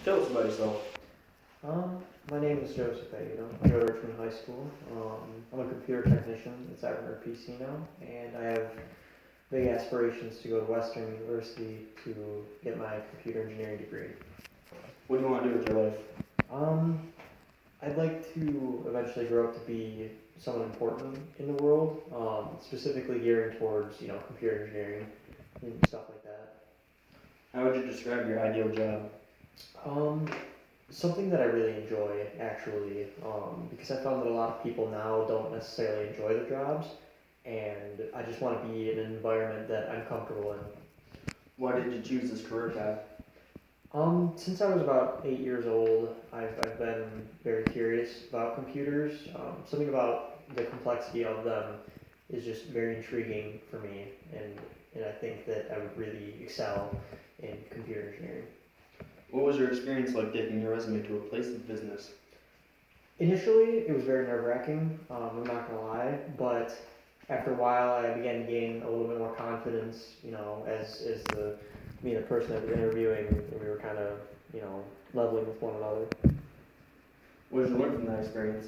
Tell us about yourself. My name is Joseph Auito. I go to Richmond High School. I'm a computer technician at Cyber PC now, and I have big aspirations to go to Western University to get my computer engineering degree. What do you want to do with your life? Um, I'd like to eventually grow up to be someone important in the world, specifically gearing towards computer engineering and stuff like that. How would you describe your ideal job? Um, Something that I really enjoy, actually, because I found that a lot of people now don't necessarily enjoy their jobs, and I just want to be in an environment that I'm comfortable in. Why did you choose this career path? Since I was about 8 years old, I've been very curious about computers. Something about the complexity of them is just very intriguing for me, and I think that I would really excel in computer engineering. What was your experience like taking your resume to a place of business? Initially, it was very nerve-wracking, I'm not gonna lie, but after a while, I began to gain a little bit more confidence, as the person that was interviewing, and we were kind of, leveling with one another. What did you learn from that experience?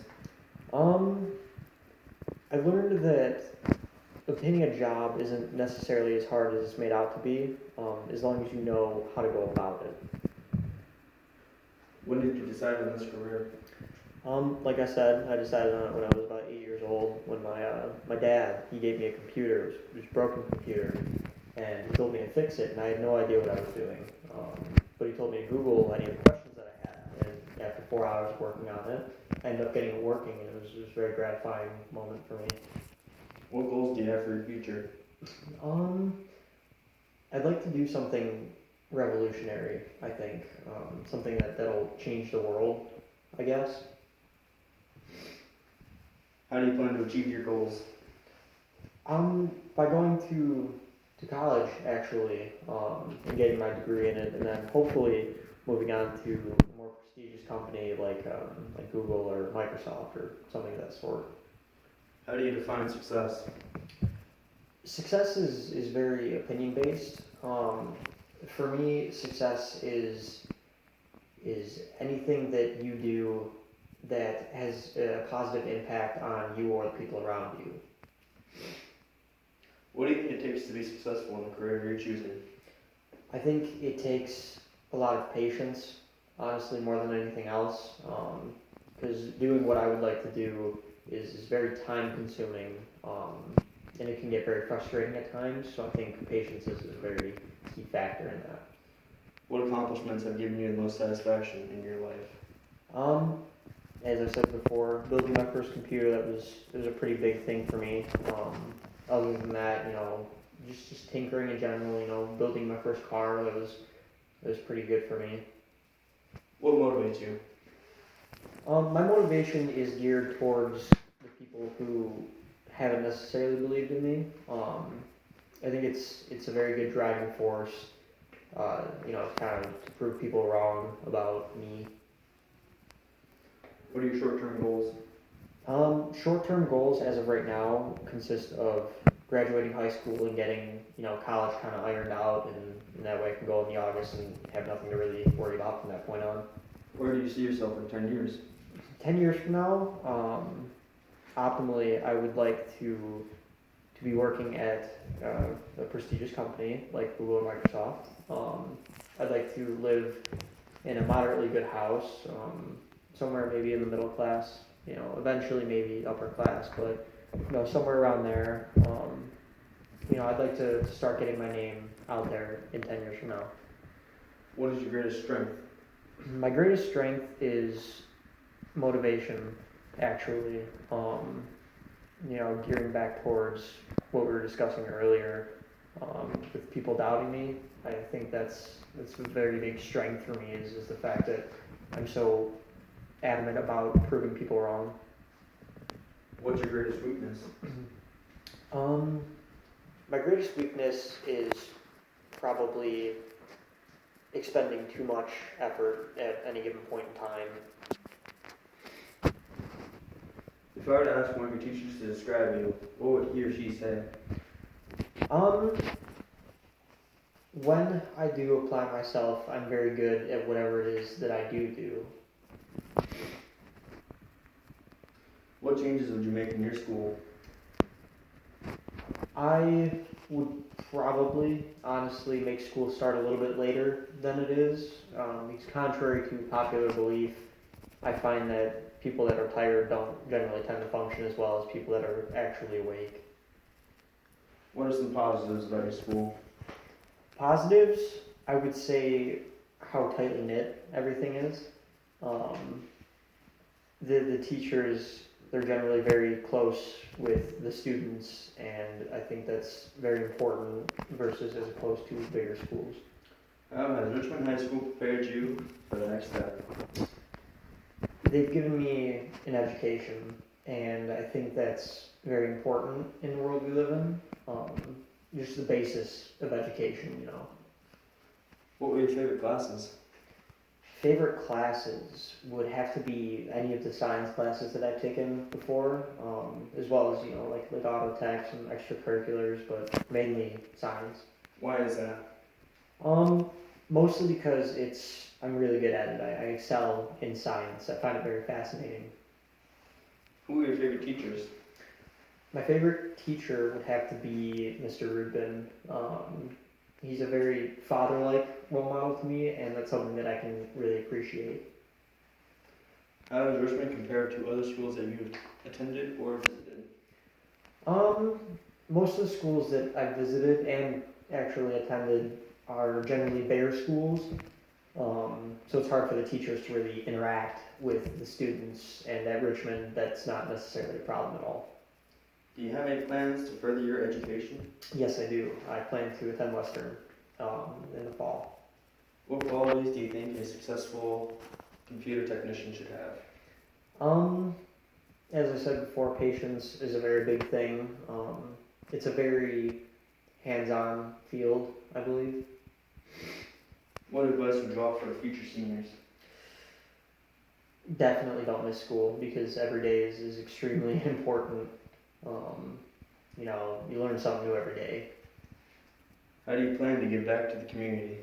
Um, I learned that obtaining a job isn't necessarily as hard as it's made out to be, as long as you know how to go about it. When did you decide on this career? Like I said, I decided on it when I was about 8 years old. When my dad he gave me a computer, it was a broken computer, and he told me to fix it, and I had no idea what I was doing. But he told me to Google any of the questions that I had, and after 4 hours working on it, I ended up getting it working, and it was a very gratifying moment for me. What goals do you have for your future? Um, I'd like to do something revolutionary. I think something that'll change the world, I guess. How do you plan to achieve your goals? By going to college actually, and getting my degree in it, and then hopefully moving on to a more prestigious company like Google or Microsoft or something of that sort. How do you define success? Success is very opinion based. For me, success is anything that you do that has a positive impact on you or the people around you. What do you think it takes to be successful in the career you're choosing? I think it takes a lot of patience, honestly, more than anything else. Because doing what I would like to do is very time consuming, and it can get very frustrating at times. So I think patience is a very key factor in that. What accomplishments have given you the most satisfaction in your life? Um, as I said before, building my first computer that was a pretty big thing for me. Other than that, just tinkering in general. Building my first car that was pretty good for me. What motivates you? My motivation is geared towards the people who haven't necessarily believed in me. I think it's a very good driving force. Kind of to prove people wrong about me. What are your short-term goals? Short-term goals as of right now consist of graduating high school and getting college kind of ironed out, and that way I can go in the August and have nothing to really worry about from that point on. Where do you see yourself in 10 years? 10 years from now, optimally, I would like to be working at a prestigious company like Google or Microsoft. I'd like to live in a moderately good house, somewhere maybe in the middle class. Eventually maybe upper class, but somewhere around there. I'd like to start getting my name out there in 10 years from now. What is your greatest strength? My greatest strength is motivation, actually. Gearing back towards what we were discussing earlier, with people doubting me, I think that's a very big strength for me is the fact that I'm so adamant about proving people wrong. What's your greatest weakness? My greatest weakness is probably expending too much effort at any given point in time. If I were to ask one of your teachers to describe you, what would he or she say? Um, When I do apply myself, I'm very good at whatever it is that I do. What changes would you make in your school? I would probably honestly make school start a little bit later than it is. Because contrary to popular belief, I find that people that are tired don't generally tend to function as well as people that are actually awake. What are some positives about your school? Positives, I would say how tightly knit everything is. Um, the teachers, they're generally very close with the students, and I think that's very important versus as opposed to bigger schools. How has Richmond High School prepared you for the next step? They've given me an education, and I think that's very important in the world we live in. Just the basis of education, you know. What were your favorite classes? Favorite classes would have to be any of the science classes that I've taken before, as well as, you know, like auto techs and extracurriculars, but mainly science. Why is that? Mostly because I'm really good at it. I excel in science. I find it very fascinating. Who are your favorite teachers? My favorite teacher would have to be Mr. Rubin. He's a very father-like role model to me, and that's something that I can really appreciate. How does Richmond compare to other schools that you've attended or visited? Most of the schools that I've visited and actually attended are generally bigger schools, so it's hard for the teachers to really interact with the students, and at Richmond, that's not necessarily a problem at all. Do you have any plans to further your education? Yes, I do. I plan to attend Western in the fall. What qualities do you think a successful computer technician should have? As I said before, patience is a very big thing. It's a very hands-on field, I believe. What advice would you offer for future seniors? Definitely don't miss school because every day is extremely important. You know, you learn something new every day. How do you plan to give back to the community?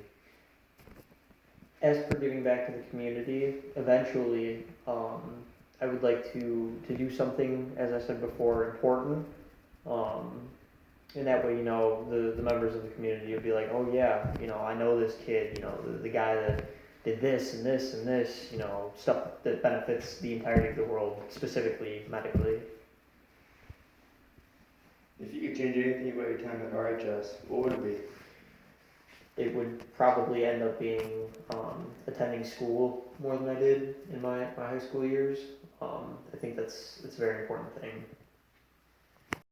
As for giving back to the community, eventually, I would like to do something, as I said before, important. And that way, you know, the members of the community would be like, oh yeah, you know, I know this kid, you know, the guy that did this and this and this, you know, stuff that benefits the entirety of the world, specifically medically. If you could change anything about your time at RHS, what would it be? It would probably end up being attending school more than I did in my high school years. I think it's a very important thing.